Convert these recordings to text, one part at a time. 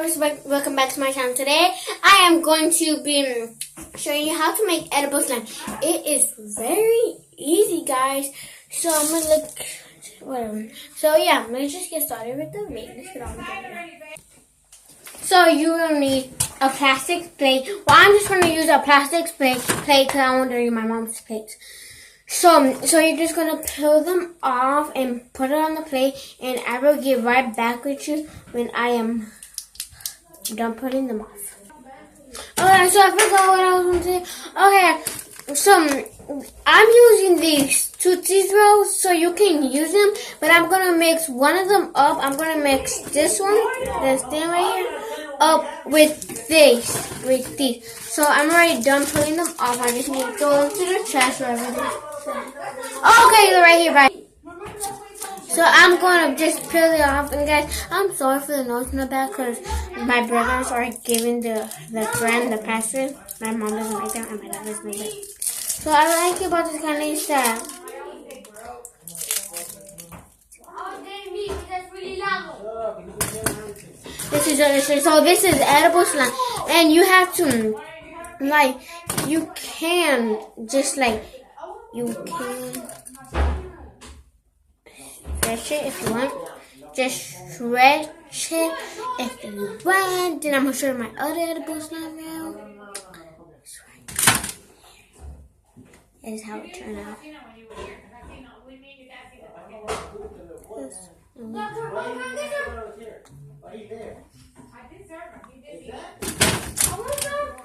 viewers, welcome back to my channel. Today I am going to be showing you how to make edible slime. It is very easy, guys. So I'm gonna look whatever. So yeah, let's just get started with the video. Let's get on with the video. So you will need a plastic plate. Well, I'm just gonna use a plastic plate because I want to use my mom's plates. So you're just gonna peel them off and put it on the plate, and I will get right back with you when I am done putting them off. Okay, so I forgot what I was gonna say. Okay, so I'm using these Tootsie Rolls, so you can use them, but I'm gonna mix one of them up. I'm gonna mix this one, this thing right here, up with these. So I'm already done putting them off. I just need to throw them to the trash or everything. Okay, right here, right. So I'm going to just peel it off. And guys, I'm sorry for the noise in the back because my brothers are giving the friend the password. My mom doesn't like that and my dad doesn't like it. So I like about this kind of that. This is edible slime. And you have to, like, you can just like, you can stretch it if you want. Just stretch it if you want. Then I'm going to show you my other edible slime now. That is how it turned out.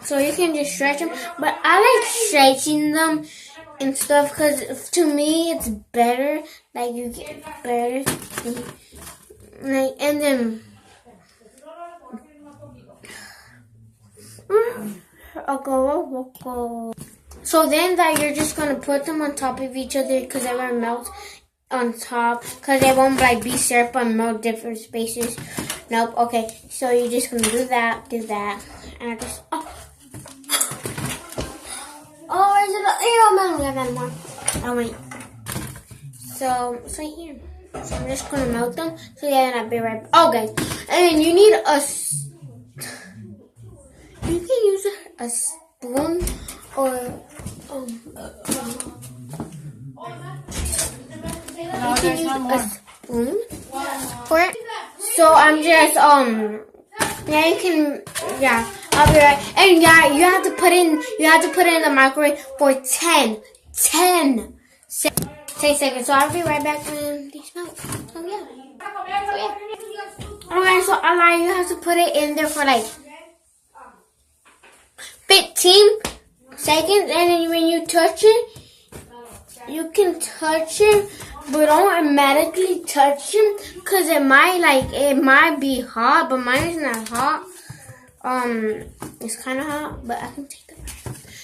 So you can just stretch them. But I like stretching them and stuff because to me it's better. Like you get better. Like and then so then that you're just gonna put them on top of each other because they won't melt on top because they won't like be syrup and melt different spaces. Nope. Okay. So you're just gonna do that, and I just is it? Oh, we have that more. Oh wait. So it's right here. So I'm just gonna melt them. So yeah, and I'll be right back. Okay. And then you need you can use a spoon or you can use a spoon for it. So I'm just yeah, you can, yeah, I'll be right. And yeah, you have to put it in the microwave for 10 seconds. So I'll be right back when these melt. So yeah. Okay, so you have to put it in there for like 15 seconds, and then when you touch it, you can touch it, but don't automatically touch it, because it might be hot, but mine is not hot. It's kind of hot, but I can take it.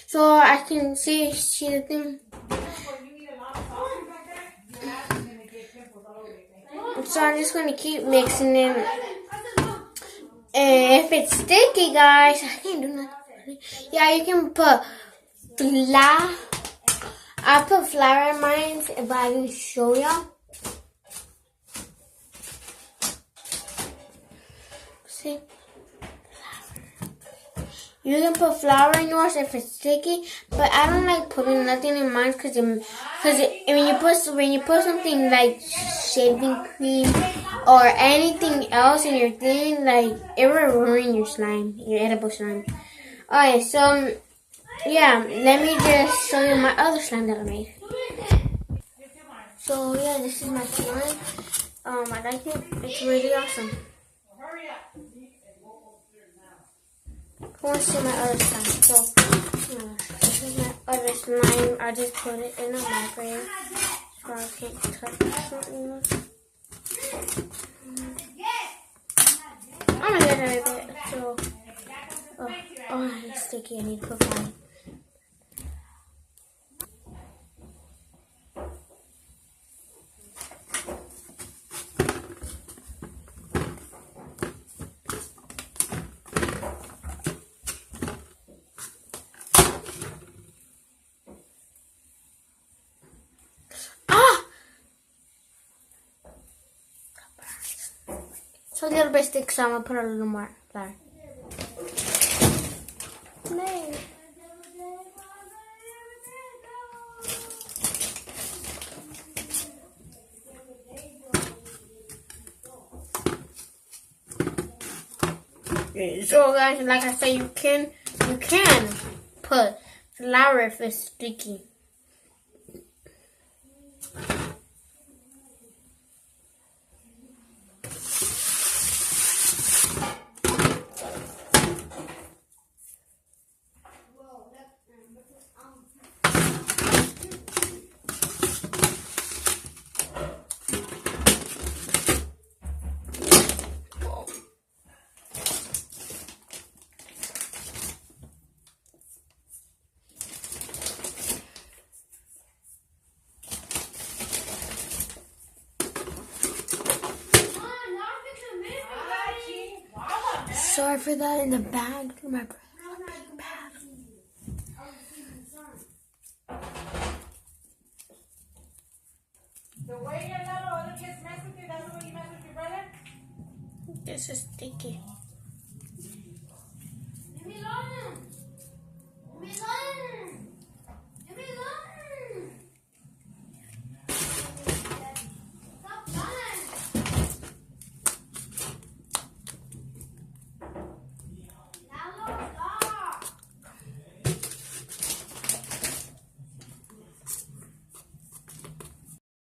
So I can see the thing. So I'm just going to keep mixing it. And if it's sticky, guys, I can't do nothing. Yeah, you can put flour. I put flour in mine, but I will show y'all. See? You can put flour in yours if it's sticky, but I don't like putting nothing in mine because when you put something like shaving cream or anything else in your thing, like it will ruin your slime, your edible slime. Alright, so yeah, let me just show you my other slime that I made. So yeah, this is my slime. I like it. It's really awesome. I want to see my other slime. So this is my other slime. I just put it in the microwave so I can't touch it anymore. I'm gonna get it a bit. So it's sticky. I need to put mine. So a little bit sticky, so I'm gonna put a little more. flour. No. So guys, like I said, you can put flour if it's sticky. Sorry for that in the bag. My brother, a big bag. The way you let other kids mess with you, that's the way you mess with your brother? This is sticky. Leave me alone.